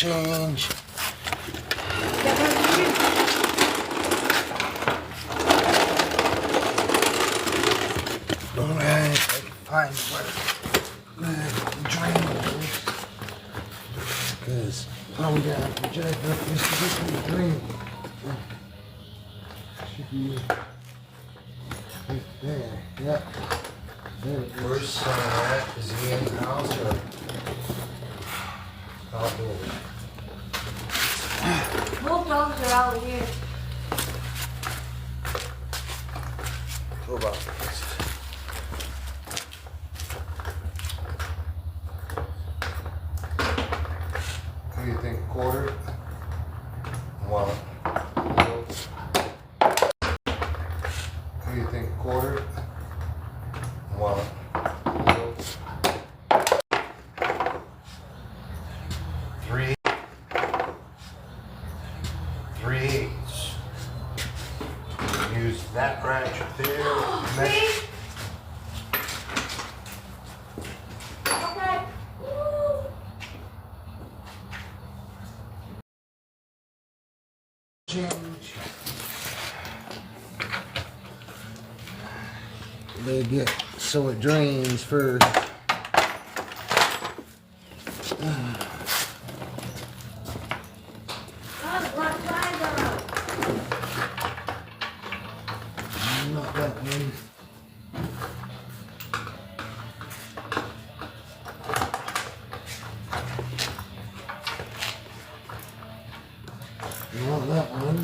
change. Alright, I can find where the drain goes. Because I'm gonna project up this particular drain. Should be right there. Yep. There it is. Where's son at? Is he in the house or outdoors? Both dogs are out here. Go about this. What do you think, quarter? Well, what do you think, quarter? Well, 3/8. Use that branch up there. Okay. Change. They get so it drains first. Not that one. Not that one.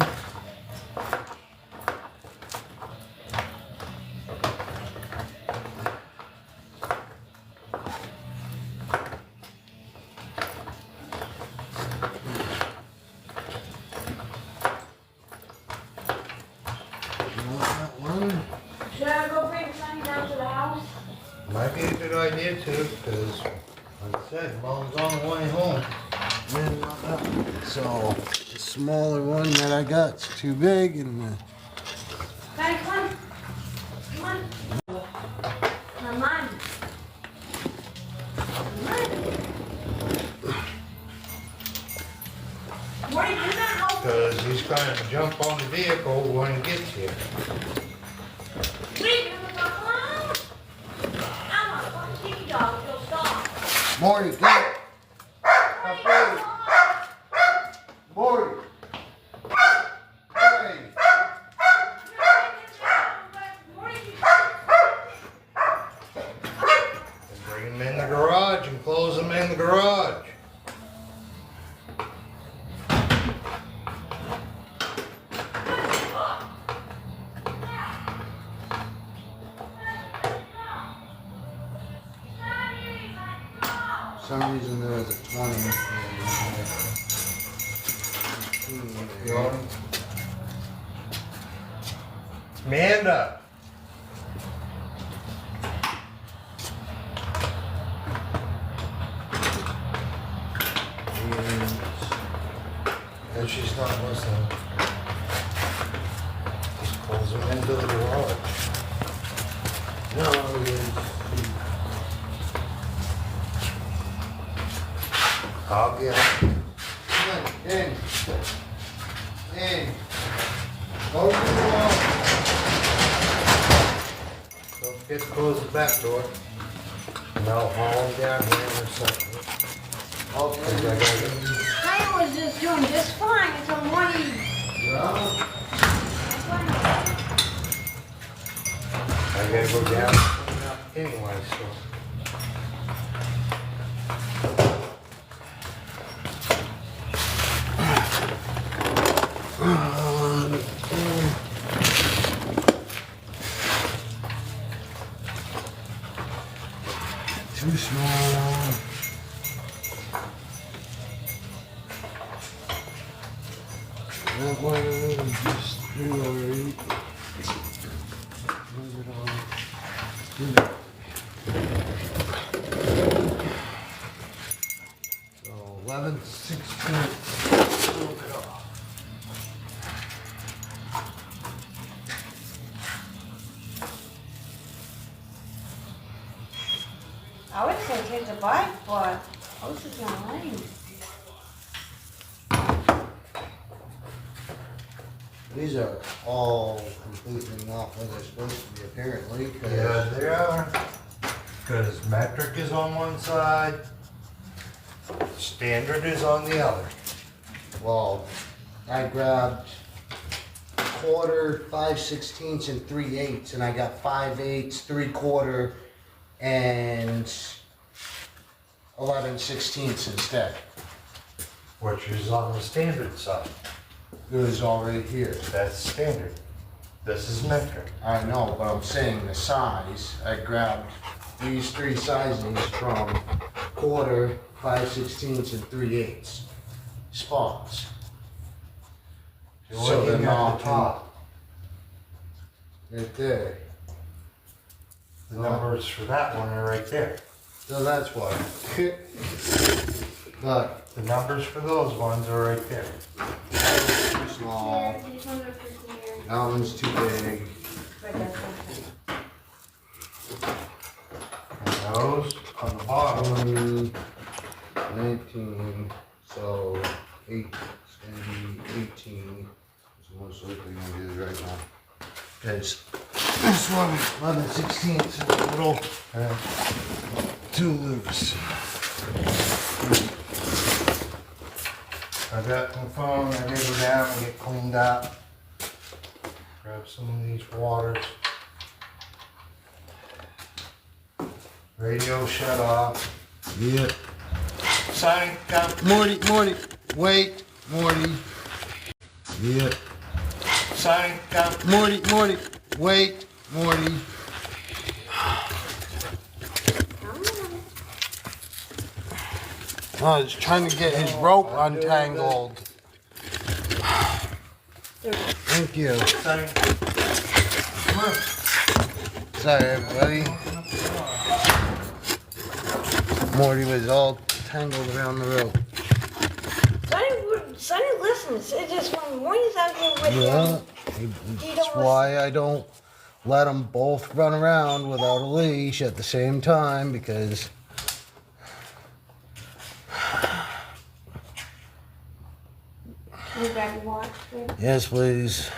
Should I go bring Sonny down to the house? Might be a good idea too, because like I said, Mom's on the way home. Then not that one. So the smaller one that I got's too big, and Sonny, come on. Come on. Come on. Come on. Morty, do not open. Because he's going to jump on the vehicle when he gets here. Morty, get it. Morty. Hey. And bring him in the garage and close him in the garage. For some reason there was a 20. You want him? Amanda. And she's not listening. Just close him into the garage. No, I'll get him. come on, in. In. Open the wall. Don't forget to close the back door. And I'll haul him down here in a second. I was just doing just fine until morning. I gotta go down anyway, so. Too small. That one is just 308. Move it on. So 11/16. Move it off. I would say take the bike, but I was just gonna let him. These are all completely not where they're supposed to be apparently. 'Cause Yeah, they are. Because metric is on one side, standard is on the other. Well, I grabbed quarter, 5/16, and 3/8, and I got 5/8, 3/4, and 11/16 instead. Which is on the standard side. It was all right here. That's standard. This is metric. I know, but I'm saying the size. I grabbed these three sizings from quarter, 5/16, and 3/8 spots. So So what they're you got at the not top? right there. The numbers for that one are right there. So that's why. But The numbers for those ones are right there. too small. Here, these ones are for here. That one's too big. Right, that's okay. And those on the bottom. 20, 19, so 8, it's gonna be 18. So most likely gonna do this right now. Because this one, 11/16, is a little too loose. I got my phone, I gotta go down and get cleaned up. Grab some of these waters. Radio shut off. Yeah. Sign, come. Morty, wait, Morty. Yeah. Sign, come. Morty, wait, Morty. I was trying to get his rope untangled. Thank you. Sign. Come on. Sorry, everybody. Morty was all tangled around the rope. Sonny listens. It's just when Moy's out here with Yeah, him. that's why I don't let them both run around without a leash at the same time, because Can you grab your watch, babe? yes, please,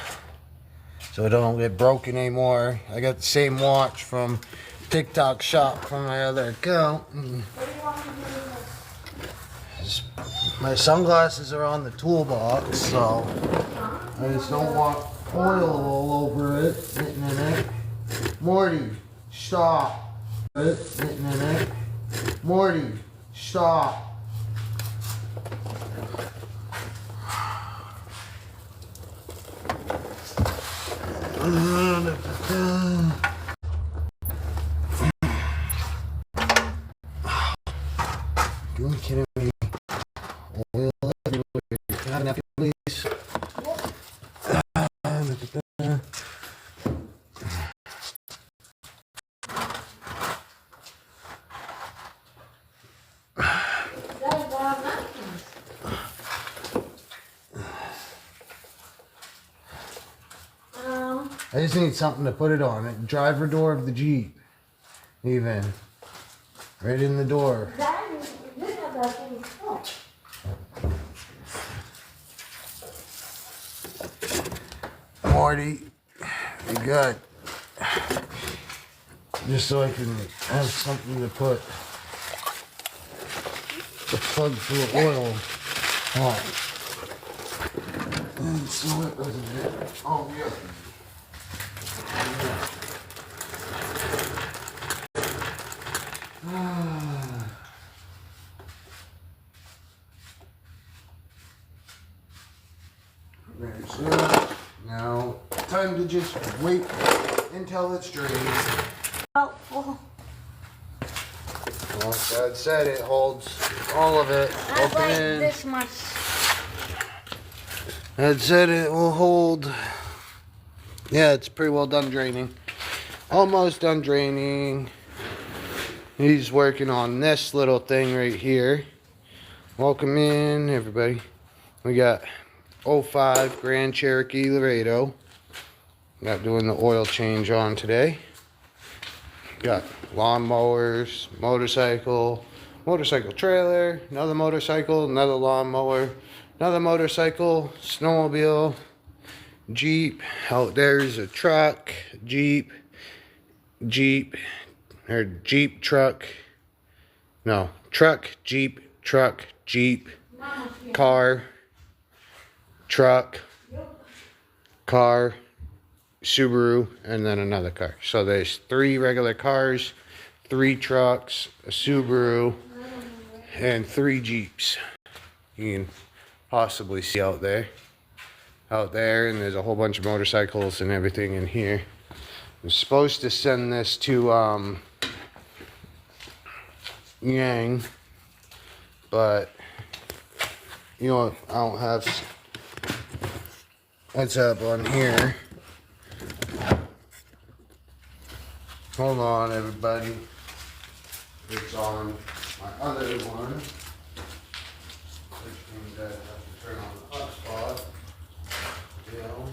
so I don't get broken anymore. I got the same watch from TikTok shop from my other account. And What do you want to do? my sunglasses are on the toolbox, so I just don't want oil all over it, getting in it. Morty, stop. Getting in it. Morty, stop. You kidding me? Oil everywhere. Can I have a napkin, please? That was wild napkins. I just need something to put it on. It driver door of the Jeep. Even. Right in the door. That you have that thing. Oh. Marty, you good? Just so I can have something to put the plug full of oil on. And so it doesn't get, oh yeah. There's it. Now, time to just wait until it's drained. Oh, well, Well, Dad said it holds all of it. I Open like in. this much. Dad said it will hold. Yeah, it's pretty well done draining. Almost done draining. He's working on this little thing right here. Welcome in, everybody. We got 05 Grand Cherokee Laredo. Got doing the oil change on today. Got lawnmowers, motorcycle, motorcycle trailer, another motorcycle, another lawnmower, another motorcycle, snowmobile, Jeep. Out there's a truck, Jeep, or Jeep, truck. No, truck, Jeep, car, truck, car, Subaru, and then another car. So there's 3 regular cars, 3 trucks, a Subaru, and 3 Jeeps. You can possibly see out there. And there's a whole bunch of motorcycles and everything in here. I'm supposed to send this to Yang, but you know, I don't have what's up on here. Hold on, everybody. It's on my other one, which means I have to turn on the hotspot. You know.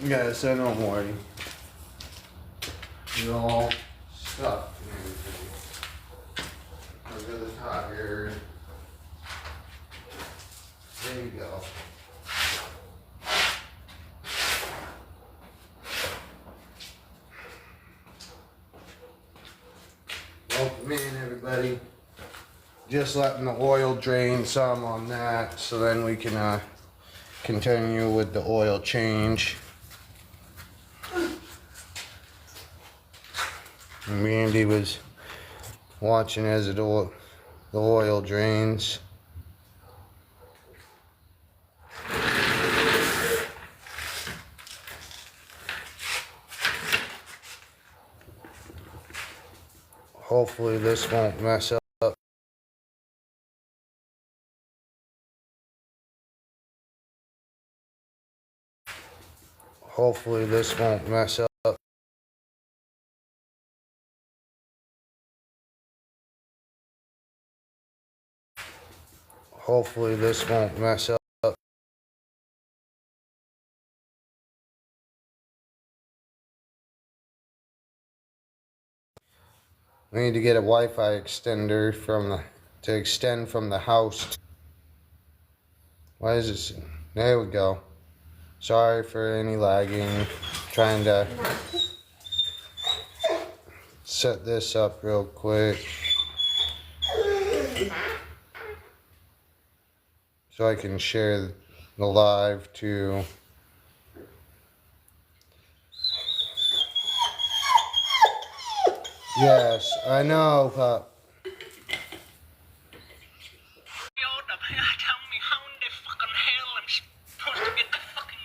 Yeah, so don't worry. You're all stuck and everything. Look at the tire. There you go. Welcome in, everybody. Just letting the oil drain some on that, so then we can continue with the oil change. And Randy was watching as the oil drains. Hopefully this won't mess up. Hopefully this won't mess up. Hopefully this won't mess up. We need to get a Wi-Fi extender to extend from the house. Why is this? There we go. Sorry for any lagging. Trying to set this up real quick so I can share the live to yes, I know, pup.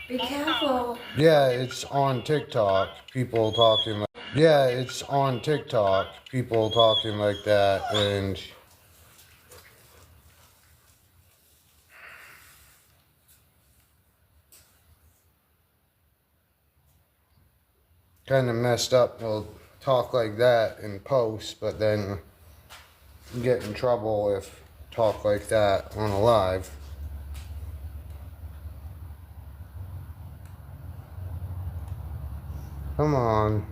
Be careful. Yeah, it's on TikTok. People talking like, yeah, it's on TikTok. People talking like that, and kind of messed up. We'll talk like that in post, but then get in trouble if talk like that on a live. Come on.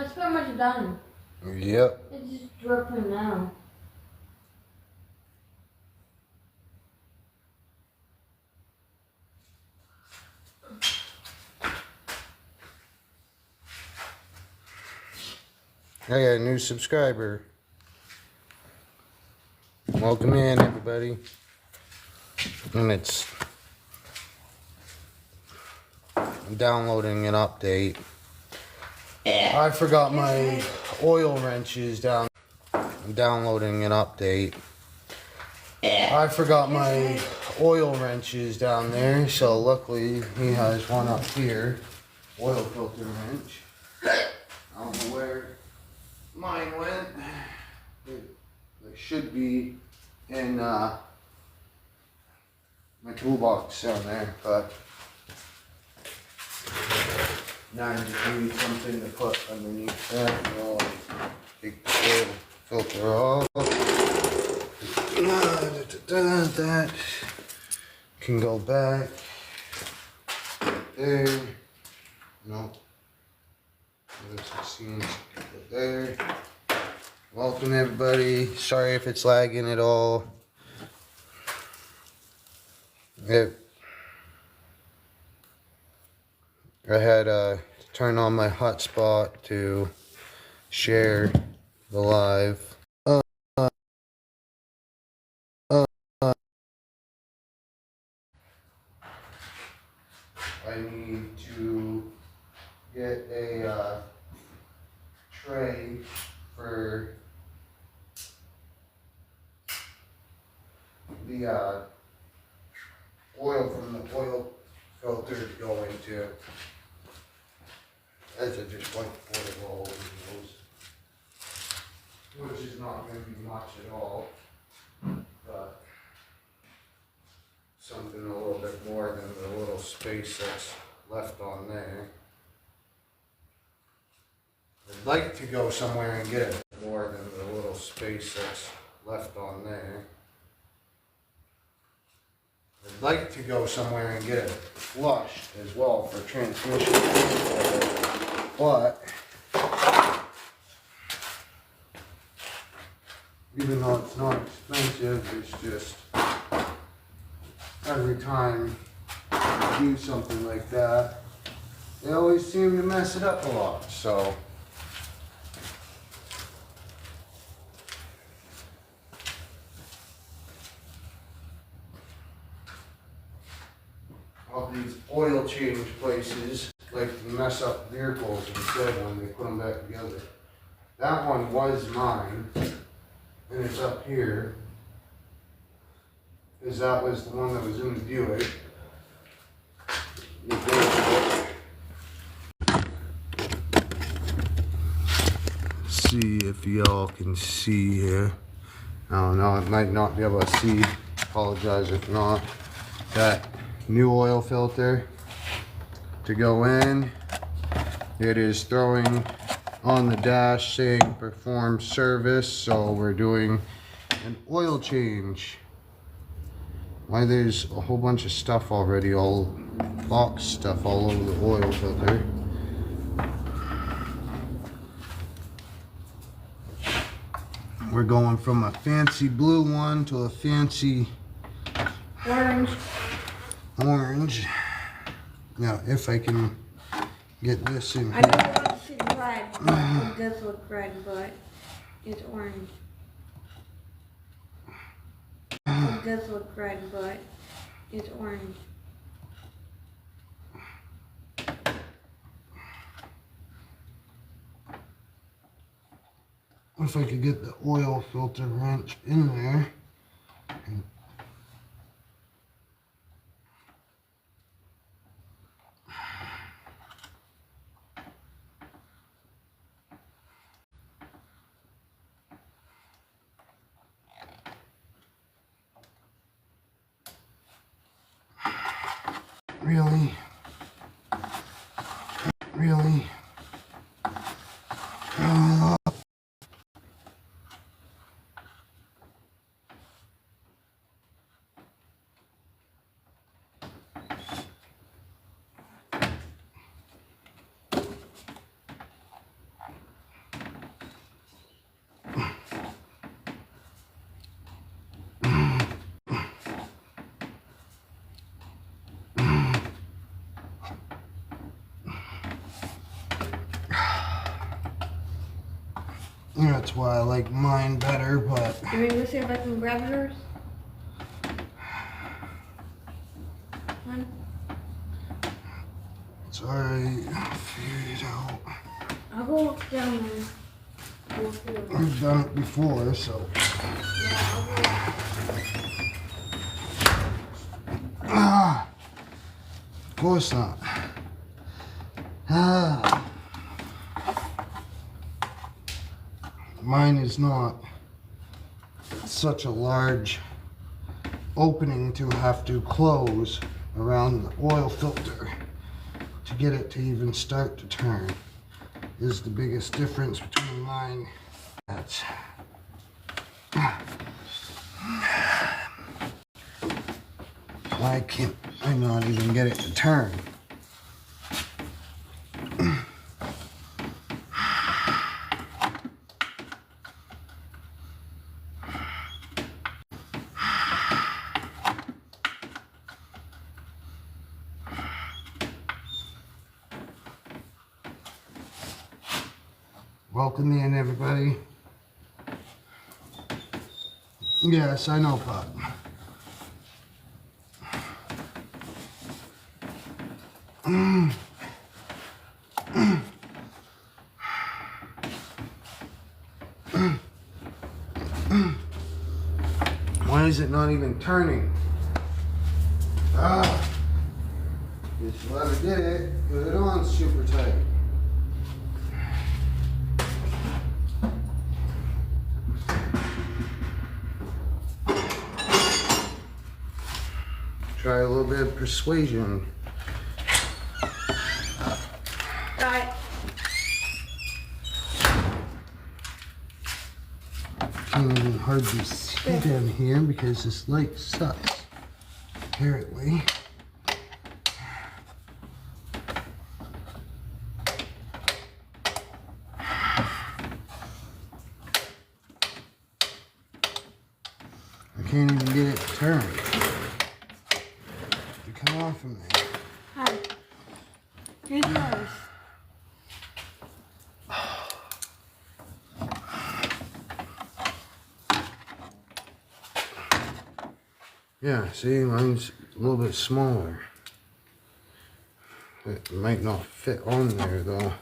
It's pretty much done. Yep. It's just dripping now. I got a new subscriber. Welcome in, everybody. And it's downloading an update. I forgot my oil wrenches down. I'm downloading an update. I forgot my oil wrenches down there, so luckily he has one up here. Oil filter wrench. I don't know where mine went. It should be in my toolbox down there, but now I just need something to put underneath that. I'll take the oil filter off. That can go back there. No. There. Welcome everybody. Sorry if it's lagging at all. I had to turn on my hotspot to share the live. I need to get a tray for the oil from the oil filter to go into. As I just like to pour it all in those, which is not going to be much at all, but something a little bit more than the little space that's left on there. I'd like to go somewhere and get it more than the little space that's left on there. I'd like to go somewhere and get it flushed as well for transmission, but even though it's not expensive, it's just every time I do something like that, they always seem to mess it up a lot, so. All these oil change places like to mess up vehicles instead when they put them back together. That one was mine, and it's up here, because that was the one that was in the Buick. See if y'all can see here. I don't know, I might not be able to see. Apologize if not. That new oil filter to go in. It is throwing on the dash saying perform service, so we're doing an oil change. Why there's a whole bunch of stuff already, all box stuff all over the oil filter. We're going from a fancy blue one to a fancy orange. Now, if I can get this in I here. know you want to see red. It does look red, but it's orange. It does look red, but it's orange. If I could get the oil filter wrench in there. Really? Really? That's why I like mine better, but You want to see if I can grab yours? One. it's alright. I'll figure it out. I'll go look down there. We'll see. I've done it before, so. Yeah, I'll go. course not. Ah. Mine is not such a large opening to have to close around the oil filter to get it to even start to turn. Is the biggest difference between mine. That's why can't I not even get it to turn? Welcome in, everybody. Yes, I know, Pop. Why is it not even turning? Ah, just whoever did it, put it on super tight. Try a little bit of persuasion. Right. Can't even hardly see down here because this light sucks, apparently. I can't even get it to turn. To come off from there. Hi. Here's yours. Yeah, see, mine's a little bit smaller. It might not fit on there though.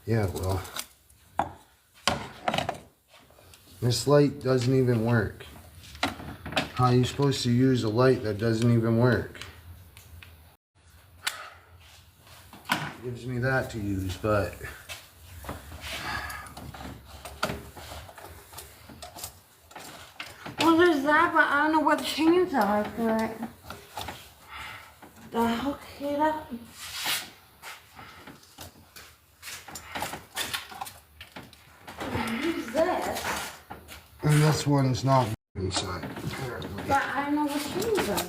Yeah, it will. This light doesn't even work. How are you supposed to use a light that doesn't even work? It gives me that to use, but Well, there's that, but I don't know what the chains are for it. The hook it up. Use this, and this one's not inside, apparently. but I don't know what chains are.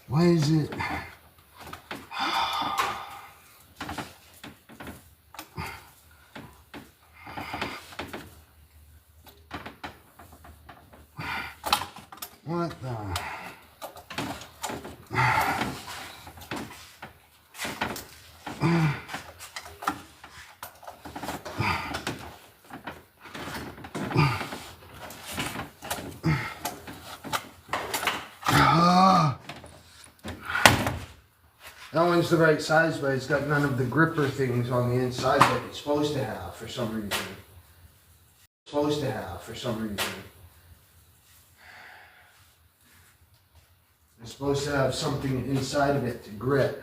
Why is it? What the? That one's the right size, but it's got none of the gripper things on the inside that it's supposed to have for some reason. Supposed to have for some reason. It's supposed to have something inside of it to grip.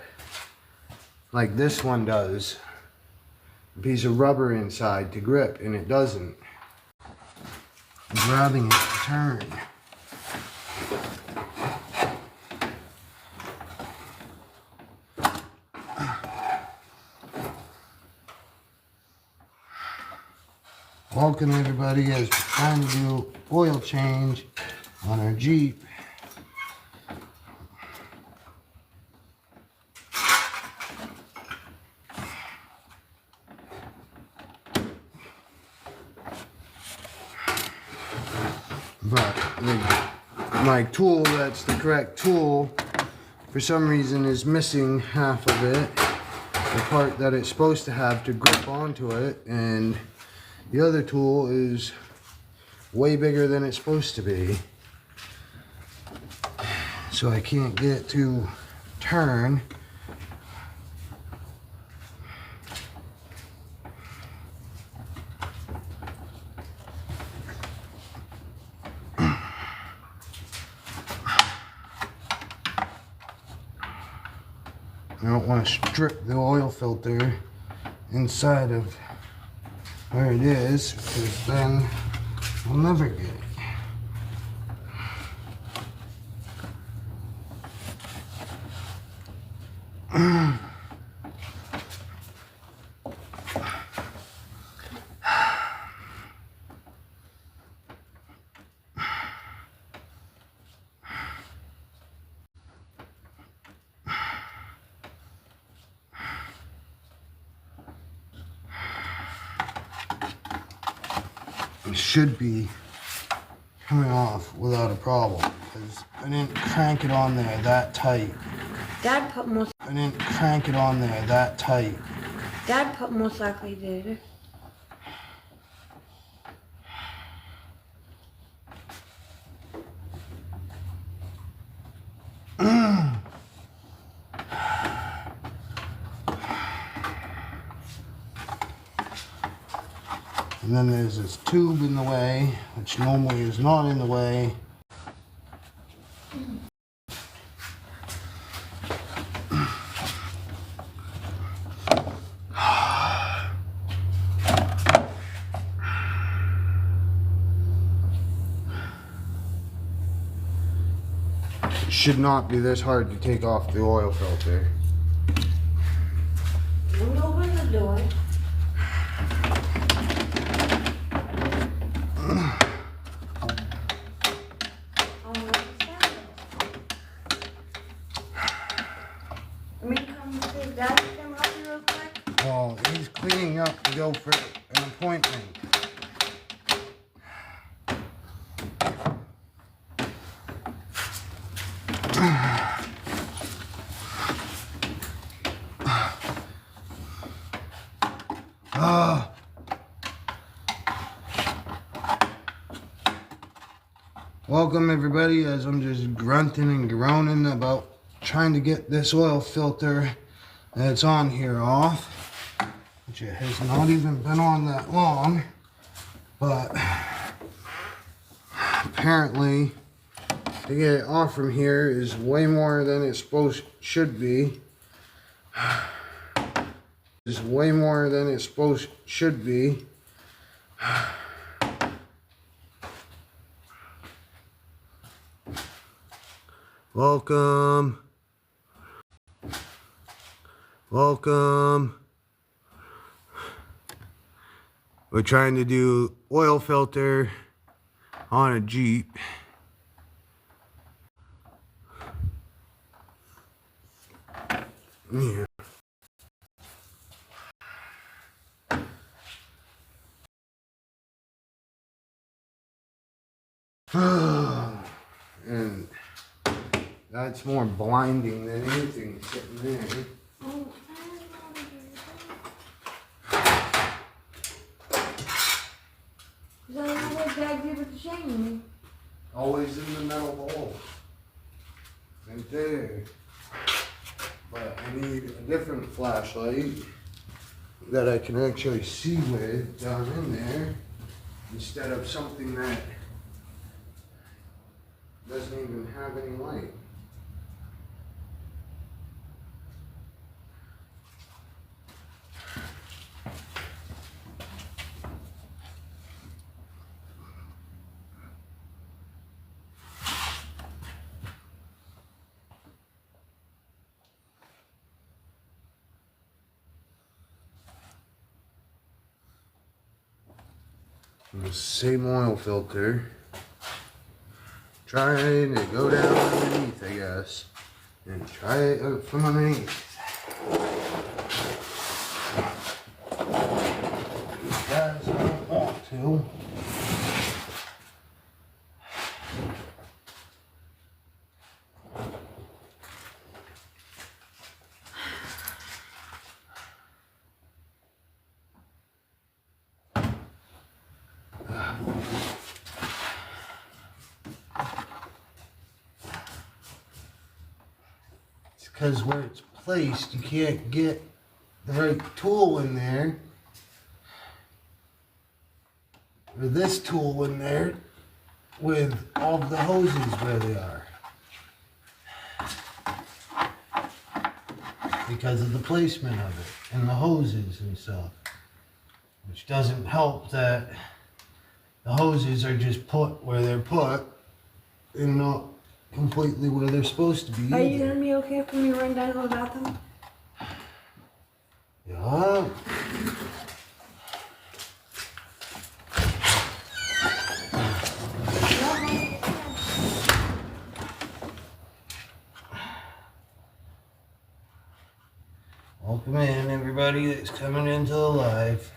Like this one does. A piece of rubber inside to grip, and it doesn't. I'm grabbing it to turn. Welcome everybody as we're trying to do oil change on our Jeep. my tool that's the correct tool for some reason is missing half of it, the part that it's supposed to have to grip onto it, and the other tool is way bigger than it's supposed to be, so I can't get it to turn. I don't want to strip the oil filter inside of where it is, because then I'll never get it. It should be coming off without a problem, because I didn't crank it on there that tight. Dad put most. I didn't crank it on there that tight. Dad put most likely did. And then there's this tube in the way, which normally is not in the way. It should not be this hard to take off the oil filter. Don't open the door. Well, he's cleaning up to go for an appointment. Welcome everybody, as I'm just grunting and groaning about trying to get this oil filter that's on here off, which it has not even been on that long, but apparently to get it off from here is way more than it should be. Is way more than it should be. Welcome. Welcome. We're trying to do oil filter on a Jeep. Yeah. And that's more blinding than anything sitting there. Always in the metal bowl. Right there. But I need a different flashlight that I can actually see with down in there, instead of something that doesn't even have any light. The same oil filter, trying to go down underneath, I guess, and try it out from underneath. Guys, I don't want to. It's because where it's placed, you can't get the right tool in there. Or this tool in there with all of the hoses where they are. Because of the placement of it and the hoses and stuff. Which doesn't help that the hoses are just put where they're put and not completely where they're supposed to be. Are you gonna be okay for me to run down without them? Yeah. Welcome in, everybody that's coming into the live.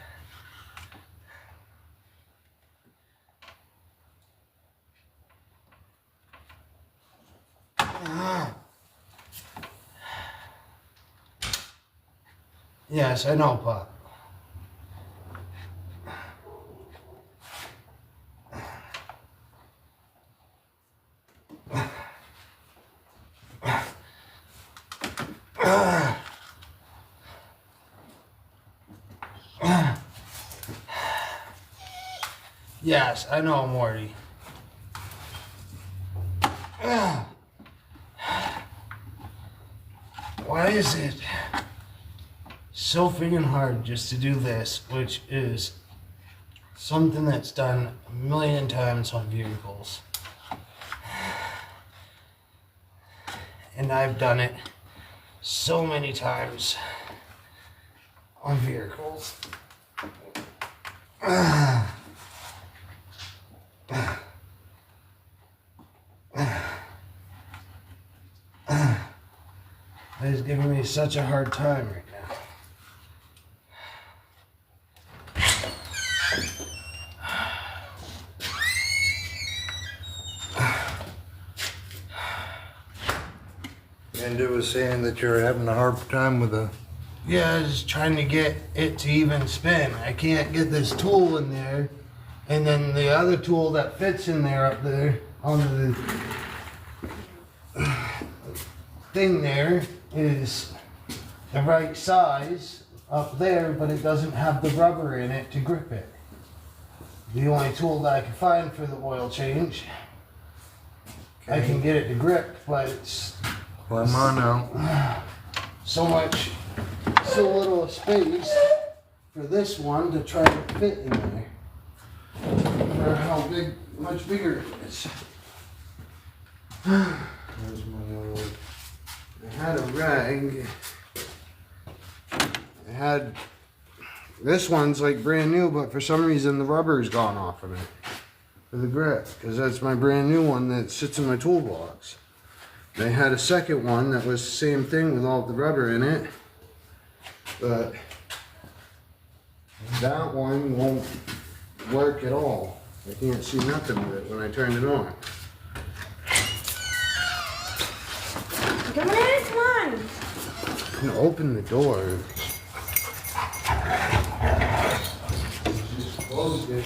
Yes, I know, Pop. Yes, I know, Morty. Why is it so freaking hard just to do this, which is something that's done a million times on vehicles? And I've done it so many times on vehicles. It's giving me such a hard time right now. And it was saying that you're having a hard time with the... Yeah, just trying to get it to even spin. I can't get this tool in there. And then the other tool that fits in there up there on the thing there is the right size up there, but it doesn't have the rubber in it to grip it. The only tool that I can find for the oil change, I can get it to grip, but it's Climb on out. so little space for this one to try to fit in there. For how much bigger it is. There's my old... I had a rag. This one's like brand new, but for some reason the rubber's gone off of it. For the grip, because that's my brand new one that sits in my toolbox. They had a second one that was the same thing with all the rubber in it, but that one won't work at all. I can't see nothing with it when I turn it on. Come on, come on. I'm gonna open the door. Just closed it.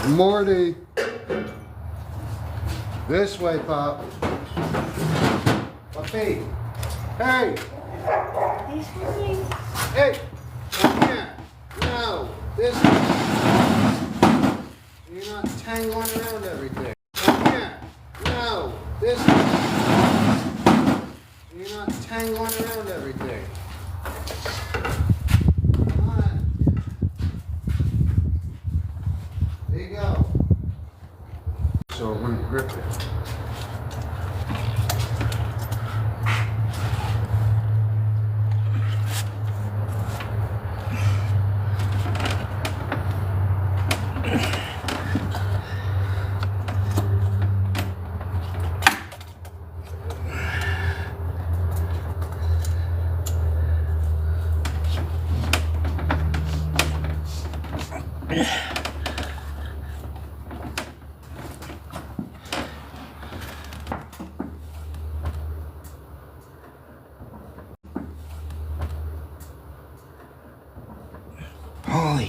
Morty, this way, Pop. Puppy, hey, He's fine. hey, come here. No, this way. You're not tangling around everything. Come here. No, this way. You're not tangling around everything. Come on. There you go. So it wouldn't grip it. Holy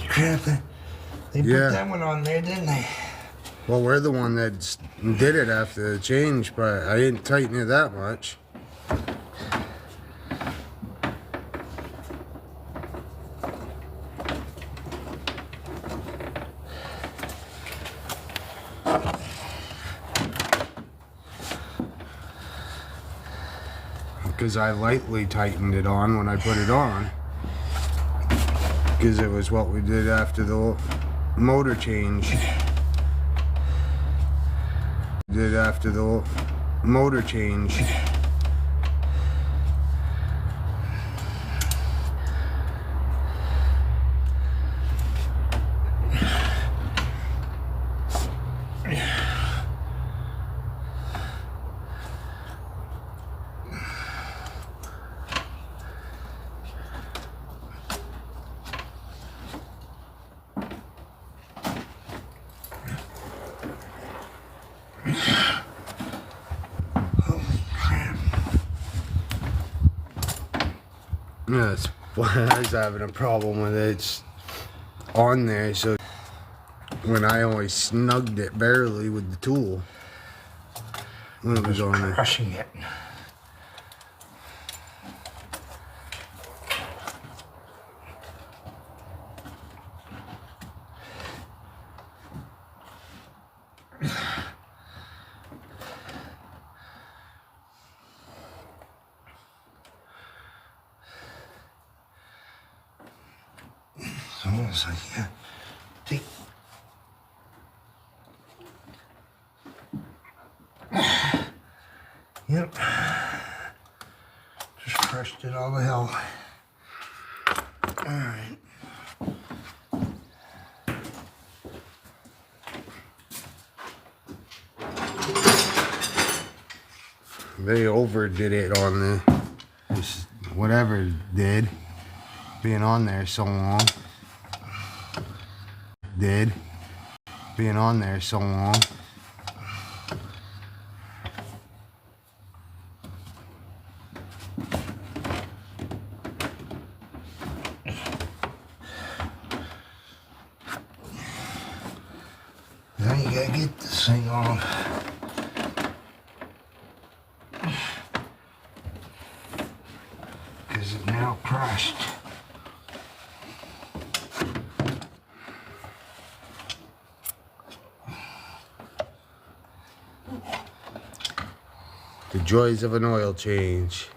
crap, they put Yeah. that one on there, didn't they? Well, we're the one that did it after the change, but I didn't tighten it that much. Because I lightly tightened it on when I put it on. Because it was what we did after the motor change. Did after the motor change. That's why I was having a problem with it. It's on there, so when I always snugged it barely with the tool when it was on there. Crushing it. It's almost like, yeah. Take. Yep. Just crushed it all the hell. Alright. They overdid it on the whatever it did, being on there so long. Did being on there so long. Now you gotta get this thing off. Because it's now crushed. The joys of an oil change.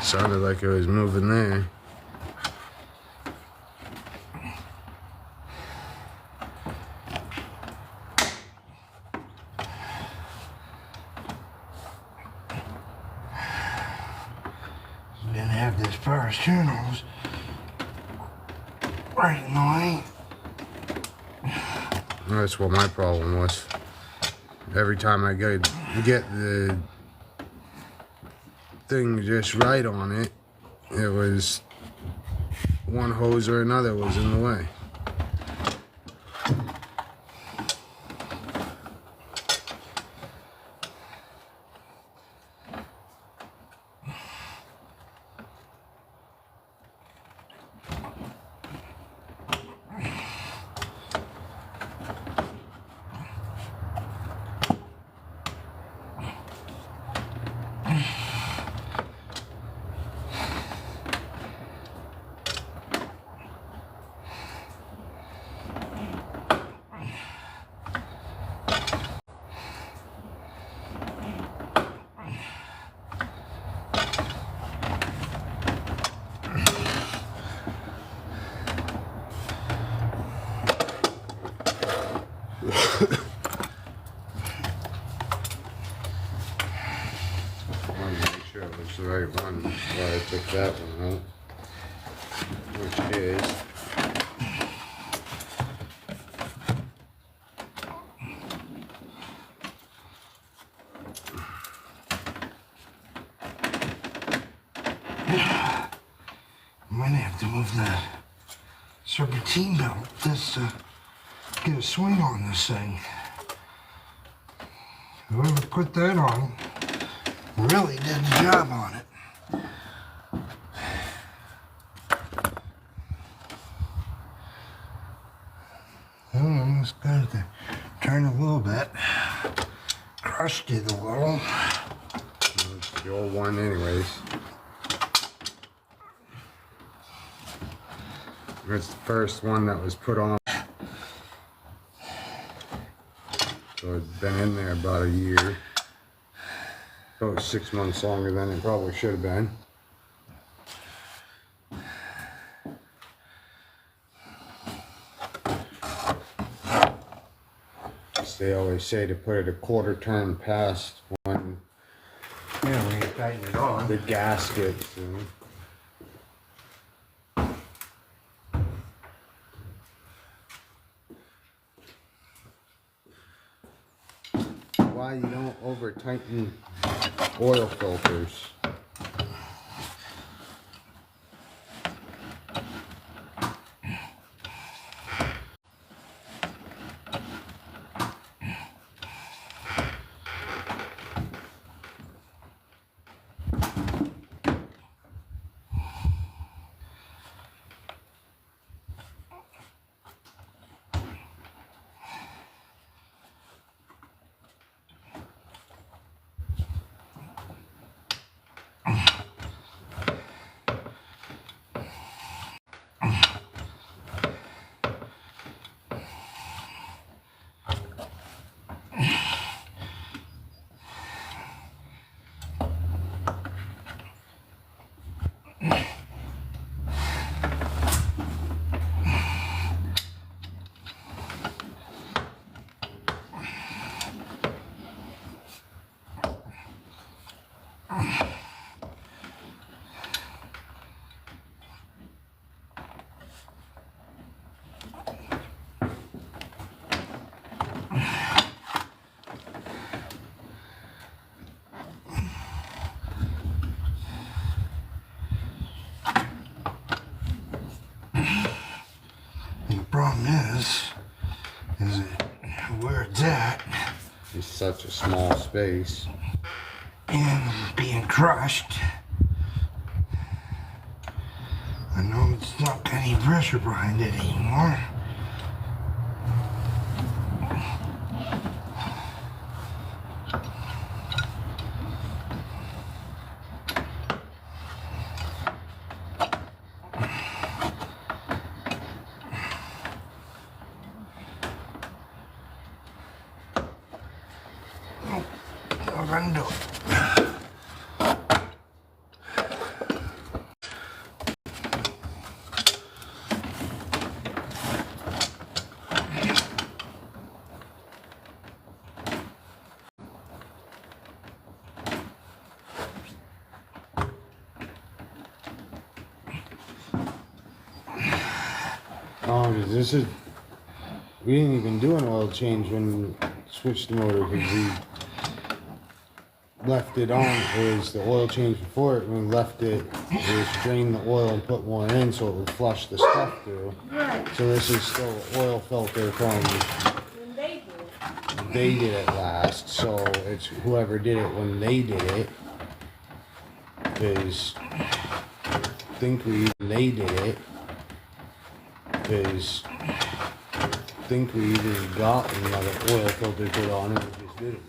Sounded like it was moving there. Didn't have this power steering hose right in the way. That's what my problem was. Every time I get the thing just right on it, it was one hose or another was in the way. Wanted to make sure it was the right one, so I took that one out, which is might have to move the serpentine belt just to get a swing on this thing. Whoever put that on really did the job on it. I'm just going to turn a little bit. Crushed it a little. It's the old one anyways. It's the first one that was put on. So it's been in there about a year. So it's 6 months longer than it probably should have been. They always say to put it a quarter turn past when Yeah, we tighten it on. the gaskets. Why you don't over tighten oil filters? Problem is it where it's at It's such a small space. and being crushed. I know it's not got any pressure behind it anymore. I'm gonna do it. Oh, 'cause this is. We didn't even do an oil change when we switched the motor because we left it on. It was the oil change before it. When we left it, it was drain the oil and put more in so it would flush the stuff through. Right. So this is still an oil filter from When they do. they did it last. So it's whoever did it when they did it. Because I think they did it. Because I think we even got another oil filter put on it. We just did it.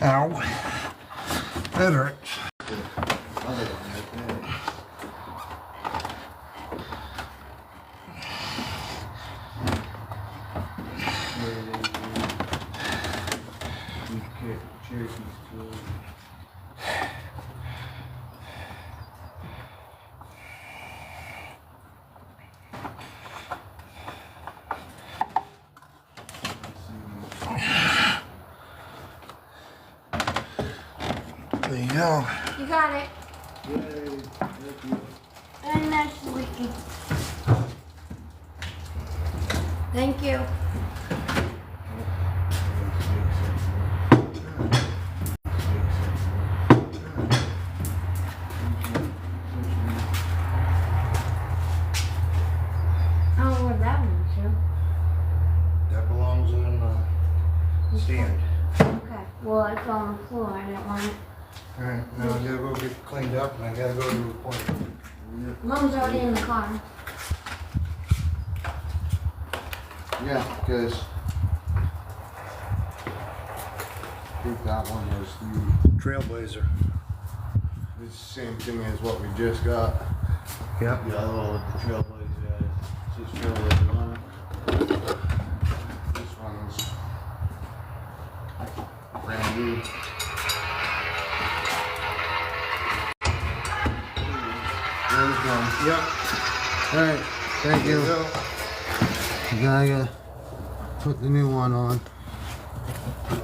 Ow. That hurts. There you go. You got it. And that's leaking. Thank you. Now I gotta go get cleaned up and I gotta go to an appointment. Mom's already in the car. Yeah, because I think that one was Trailblazer. the same thing as what we just got. Yep. The other one with the Trailblazer. It's just Trailblazer one. This one's brand new. There's one. Yep. Alright, thank you. Now I gotta put the new one on.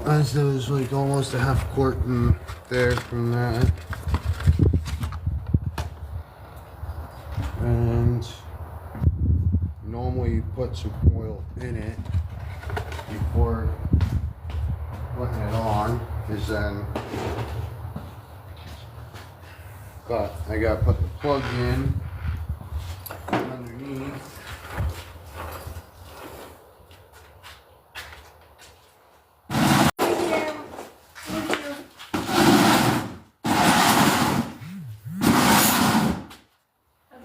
As there was like almost a half quart in there from that. And normally you put some oil in it before putting it on, because then I gotta put the plug in underneath.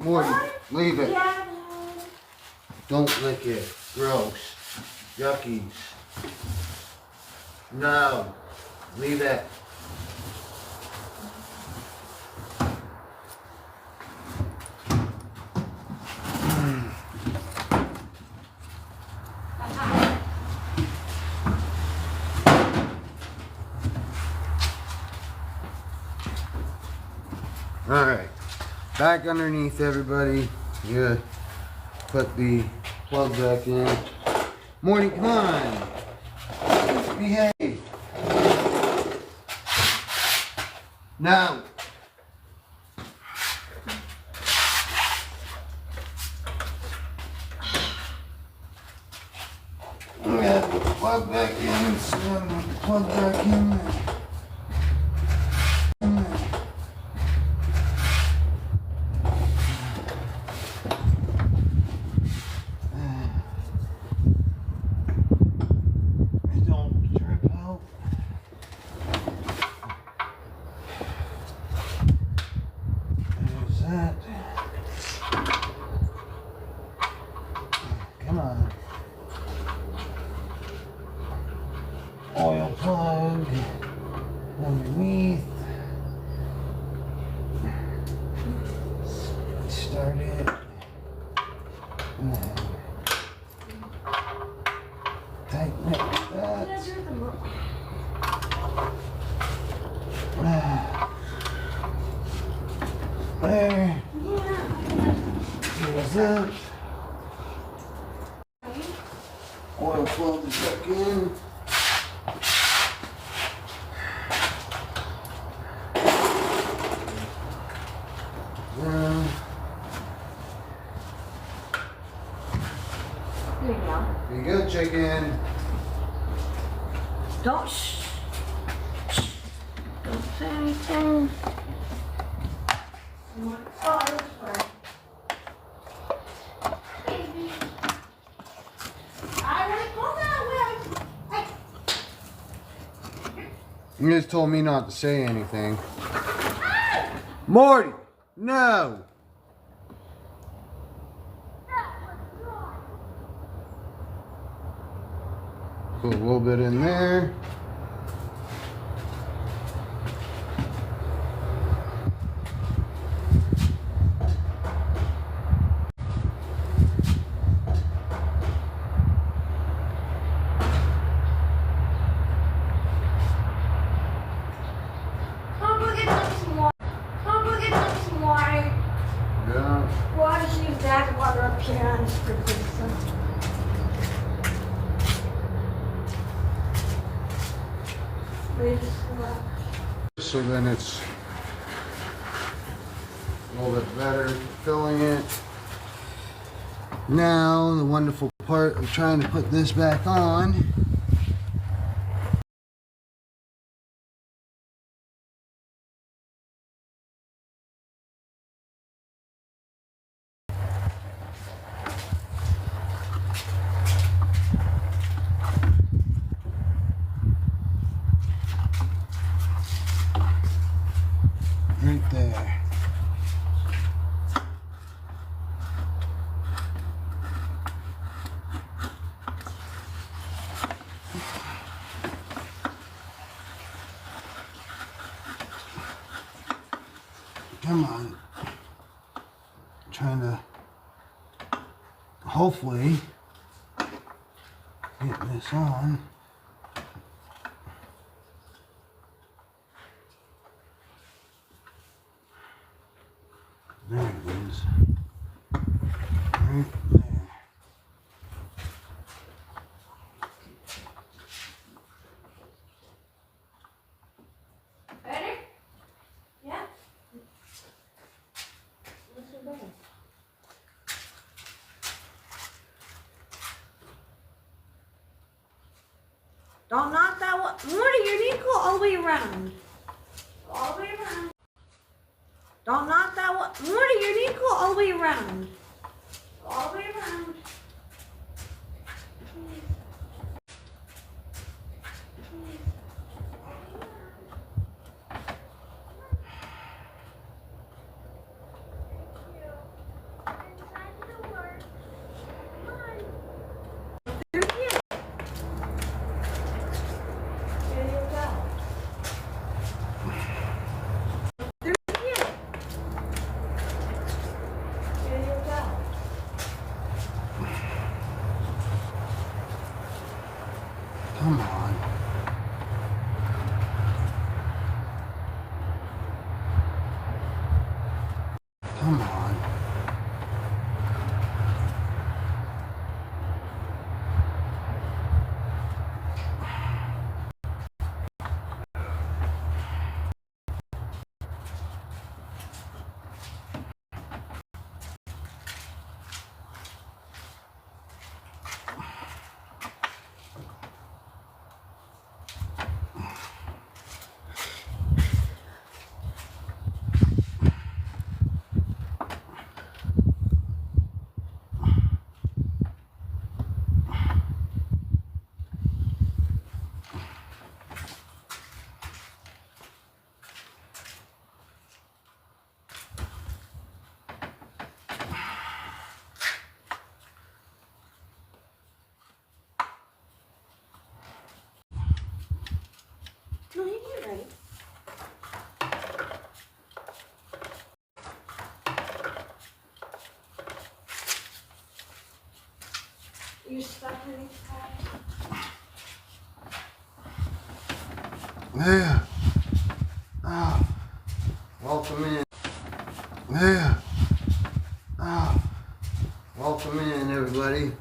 Morty, leave it. Yeah. Don't lick it. Gross. Yuckies. No. Leave it. Alright. Back underneath, everybody. Yeah. Put the plug back in. Morty, come on. Behave. No. We have to plug back in. So I'm going to plug back in there. Don't trip out. There's that. Come on. Oil plug underneath. Start it. And then tighten it like that. There. Here's it. Oil plug back in. There you go. There you go, chicken. Don't Don't say anything. Oh, this way. Baby. I want to go that way. You just told me not to say anything. Morty, no. Put a little bit in there. Come go get some water. Come go get some water. Yeah. Well, I just use that water up here on the sprinkler system. So then it's a little bit better filling it. Now the wonderful part of trying to put this back on. Right there. Come on. Trying to hopefully get this on. There it is. Right there. Better? Yeah? What's your better? Don't knock that one. Morty, you need to go all the way around. Go all the way around. Don't knock that one. Morty, you need to go all the way around. Go all the way around. Through here. There you go. Through here. There you go. Come on. Come on. No, you did it right. You're stuck in these tires. There. Ah, welcome in. There. Ah, welcome in, everybody.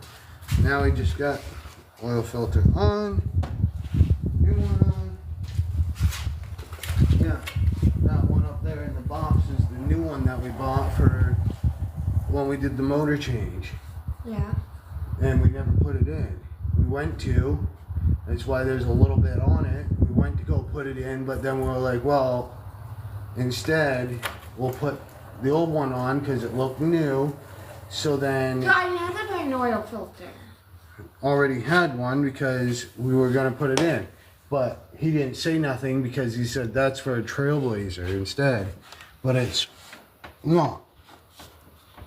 Now we just got oil filter on. New one on. Yeah, that one up there in the box is the new one that we bought for when we did the motor change. Yeah. And we never put it in. We went to. That's why there's a little bit on it. We went to go put it in, but then we were like, well, instead, we'll put the old one on because it looked new. So then I never put an oil filter. already had one because we were going to put it in. But he didn't say nothing because he said that's for a Trailblazer instead. But it's not.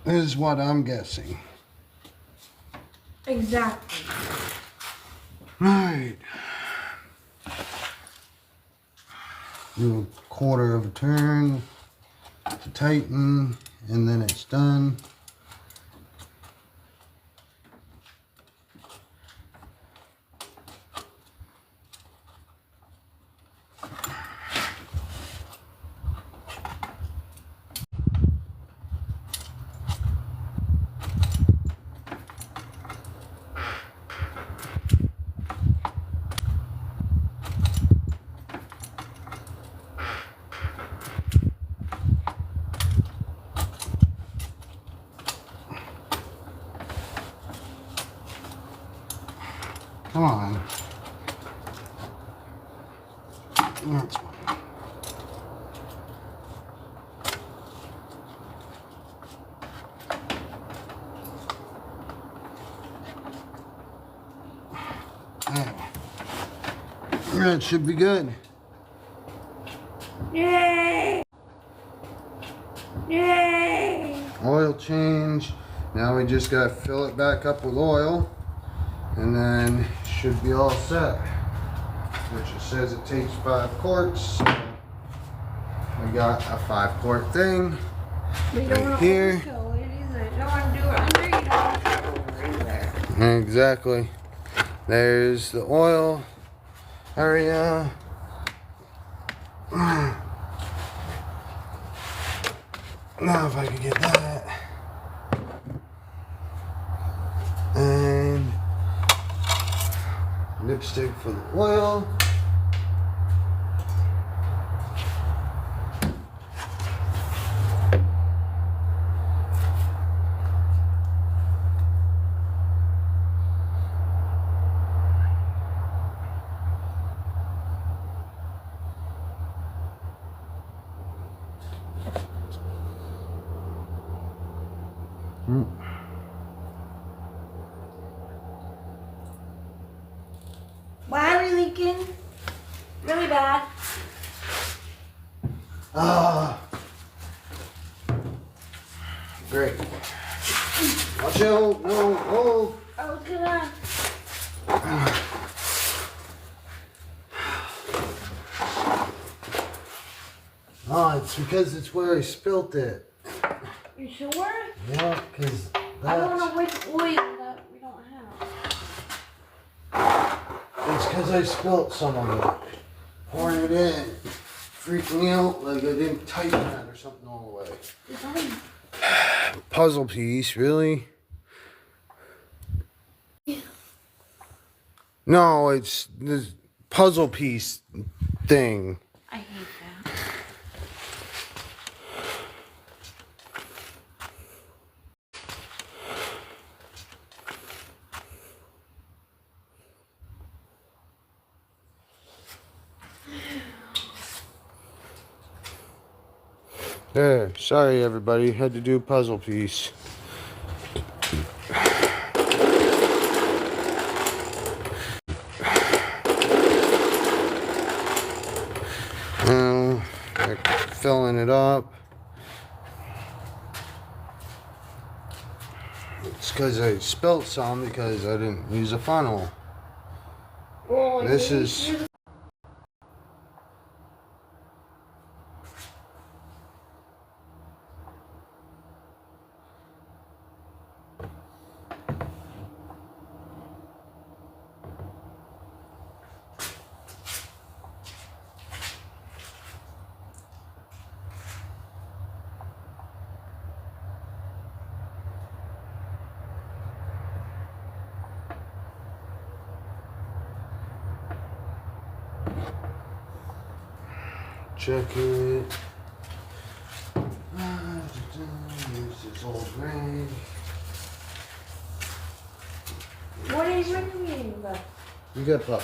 This is what I'm guessing. Exactly. Right. Do a quarter of a turn to tighten, and then it's done. Come on. That's one. There. That should be good. Yay! Yay! Oil change. Now we just gotta fill it back up with oil, and then should be all set. Which it says it takes 5 quarts. So we got a 5-quart thing We don't right want to here. overkill it either. You don't want to do it under, you don't want to do it over either. Exactly. There's the oil area. Now if I can get that. And lipstick for the oil. Why are we leaking? Really bad. Ah, great. Watch out! No, oh. I was gonna. Oh, it's because it's where I spilt it. You sure? Yeah, because I don't that's. know which oil that we don't have. It's because I spilt some of it. Pouring it in. Freaking me out like I didn't tighten that or something all the way. It's only Puzzle piece, really? No, it's the puzzle piece thing. I hate that. There, sorry everybody, had to do a puzzle piece. Now, filling it up. It's because I spilt some because I didn't use a funnel. Oh, This is check it. Use this old rag. What are you bringing me? You got pup.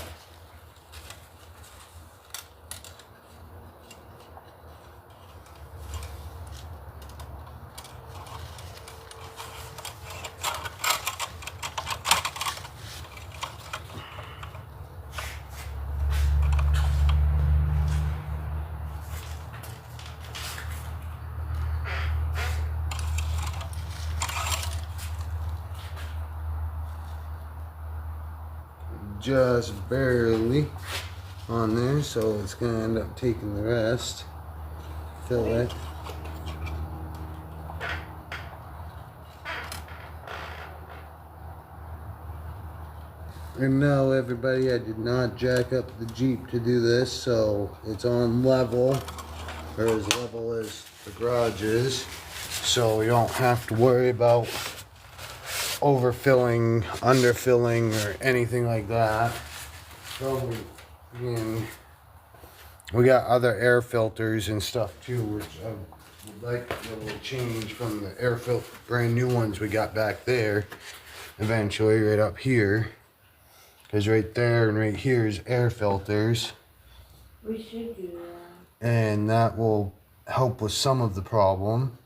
Just barely on there, so it's gonna end up taking the rest. Fill it. And no, everybody, I did not jack up the Jeep to do this, so it's on level, or as level as the garage is, so we don't have to worry about overfilling, underfilling, or anything like that. So we got other air filters and stuff too, which I would like to change from the air filter, brand new ones we got back there. Eventually, right up here, because right there and right here is air filters, We should do that. and that will help with some of the problem.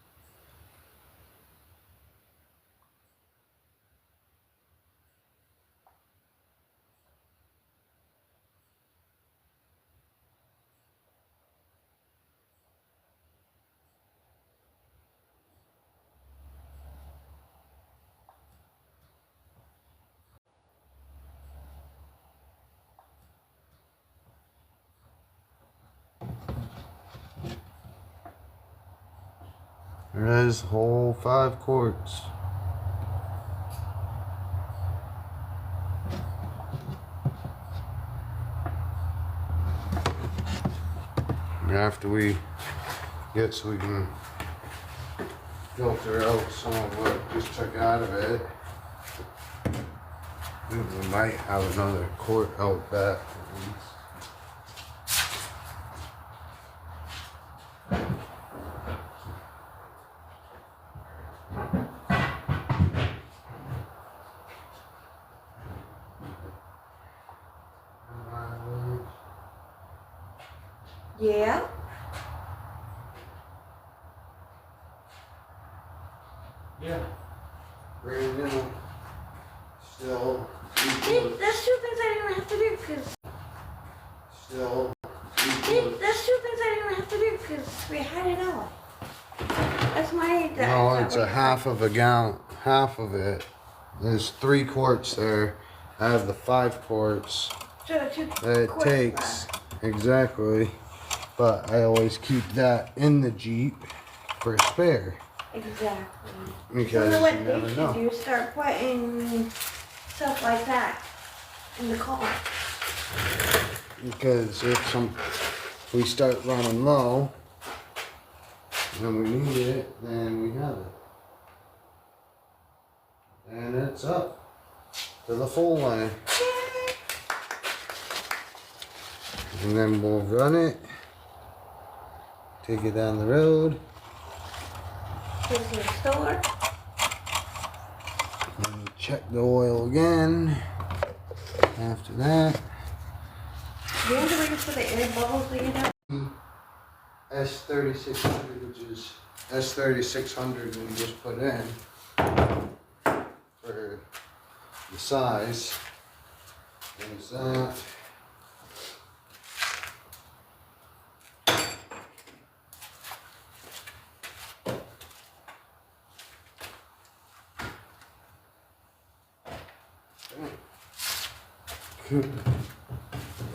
There is whole 5 quarts. After we get so we can filter out some of what just took out of it, we might have another quart out back at least. Yeah. Yeah. Brand new. Still. See, that's 2 things I didn't have to do because. Still. See, that's 2 things I didn't have to do because we had it all. That's my. No, it's a half of a gallon. Half of it. There's 3 quarts there. I have the 5 quarts So 2 that it quarts takes. left. Exactly. But I always keep that in the Jeep for a spare. Exactly. Because So what you they never should know. do is start putting stuff like that in the car. Because if we start running low and we need it, then we have it. And it's up to the full line. And then we'll run it, take it down the road, Take to the store. and check the oil again after that. Do you have to wait for the air bubbles to get out? S3600, which is S3600 we just put in for the size. There's that.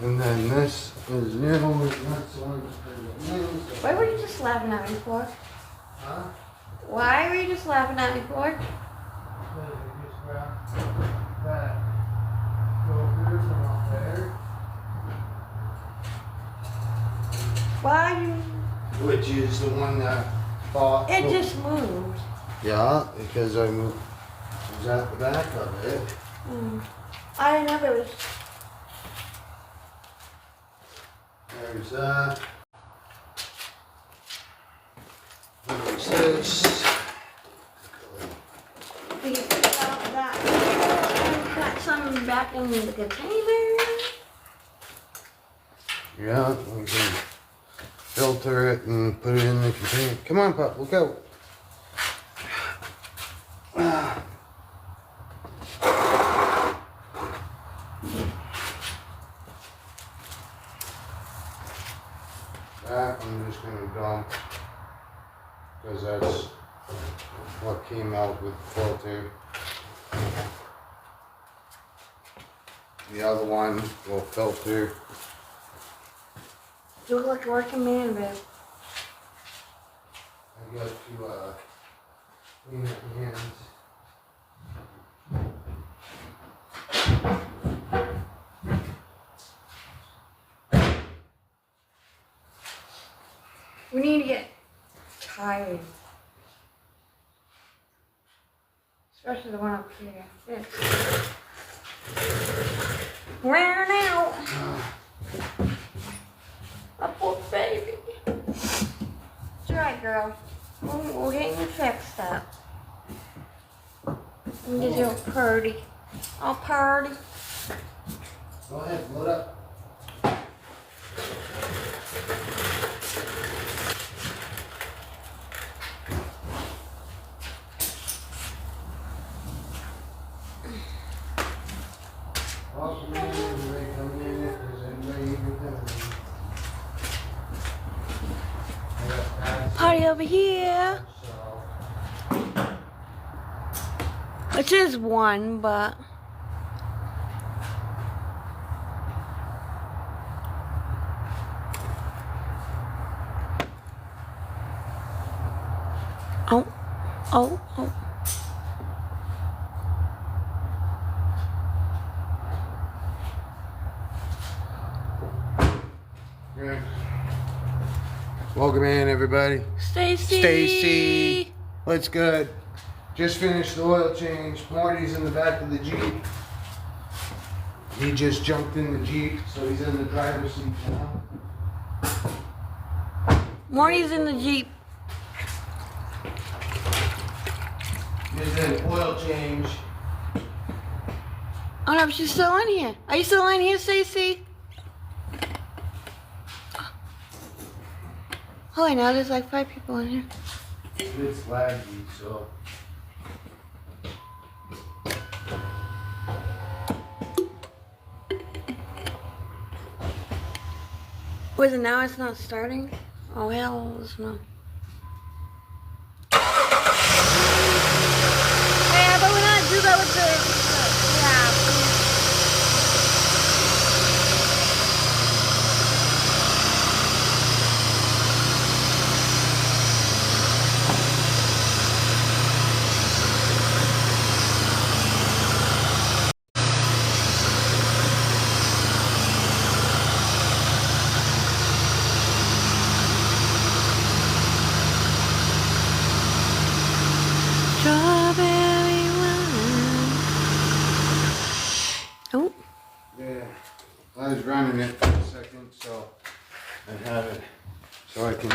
And then this is new, that's the one that's new. Why were you just laughing at me for? Huh? Why were you just laughing at me for? Just grab that filter from up there. Why you? Which is the one that bought. It just moved. Yeah, because I was at the back of it. I didn't know there was. There's that. There's this. We can put that and put some back in the container. Yeah, we can filter it and put it in the container. Come on, Pop, we'll go. That I'm just gonna dump because that's what came out with the filter. The other one will filter. You look like a working man, babe. I got to clean my hands. We need to get tired. Especially the one up here. This. Wearing out. A poor baby. It's alright, girl. We'll get you fixed up. And get you all purdy. All purdy. Go ahead, load up. Party over here. Which is one, but Oh, oh. Right. Welcome in, everybody. Stacy. Stacy. What's good? Just finished the oil change. Marty's in the back of the Jeep. He just jumped in the Jeep, so he's in the driver's seat now. Marty's in the Jeep. Here's an oil change. Oh no, she's still in here. Are you still in here, Stacy? Holy no, there's like 5 people in here. It's laggy, so. Was it now? It's not starting? Oh hell no. Yeah, but we're not do that with the yeah. Strawberry wine. Oh. Yeah, I was running it for a second, so I have it, so I can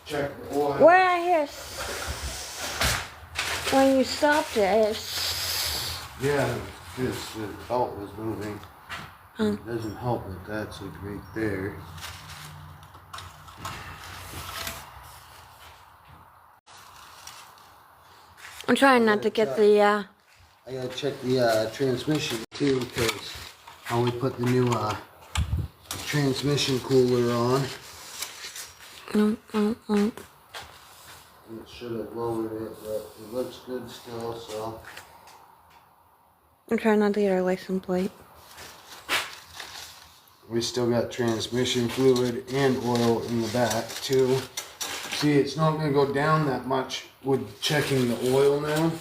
check the oil. Where I hear when you stopped it. Yeah, this the belt was moving. Oh. It doesn't help that that's like right there. I'm trying not to get the I gotta check the transmission too, because I only put the new transmission cooler on. It should have lowered it, but it looks good still, so. I'm trying not to get our license plate. We still got transmission fluid and oil in the back too. See, it's not gonna go down that much with checking the oil now,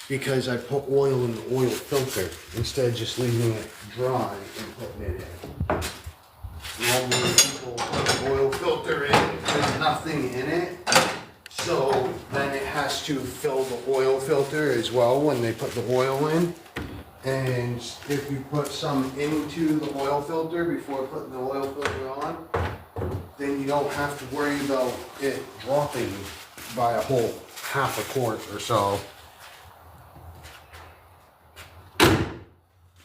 because I put oil in the oil filter instead of just leaving it dry and putting it in. Normally people put the oil filter in, there's nothing in it, so then it has to fill the oil filter as well when they put the oil in. And if you put some into the oil filter before putting the oil filter on, then you don't have to worry about it dropping by a whole half a quart or so.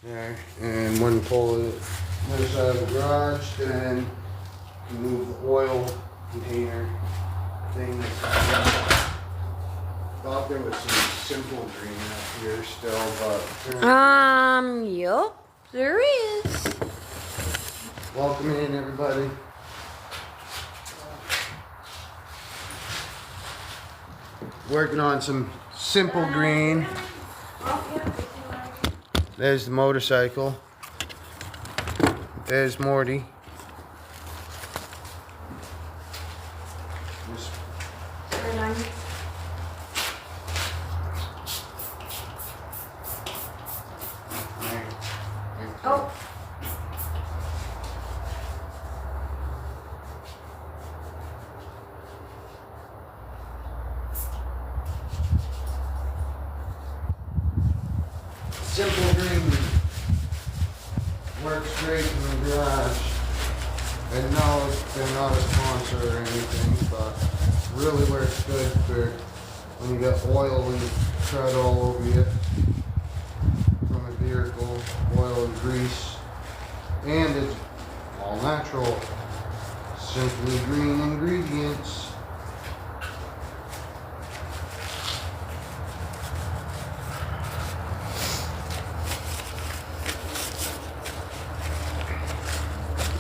There, and when you pull it other side of the garage, then you move the oil container thing. Thought there was some simple green up here still, but Yup, there is. welcome in, everybody. Working on some simple green. There's the motorcycle. There's Morty. Just Oh. simple green. Works great in the garage. And no, they're not a sponsor or anything, but really works good for when you got oil and crud all over you from a vehicle, oil and grease. And it's all natural, simply green ingredients.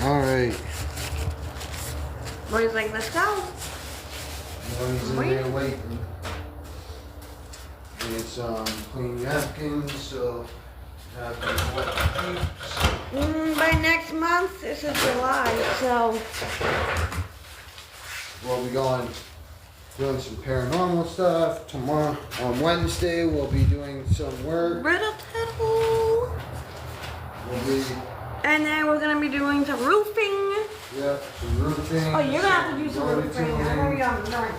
All right. Boy's like, let's go. He's in there waiting. And it's clean napkins, so napkins wet sheets. By next month, this is July, so Well, we going doing some paranormal stuff. Tomorrow, on Wednesday, we'll be doing some work. Riddle tiddle. And then we're gonna be doing some roofing. Yep, some roofing. Oh, you're gonna have to do some road roofing. tuning. I'm gonna be on the right.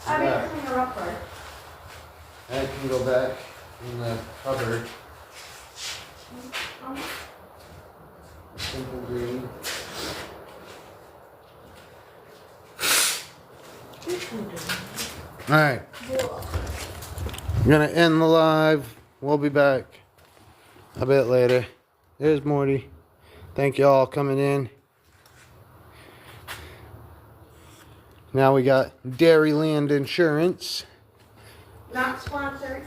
I need to clean her up first. I can go back in the cupboard. Simple green. Alright. I'm gonna end the live. We'll be back a bit later. There's Morty. Thank you all coming in. Now we got Dairyland Insurance. Not sponsored.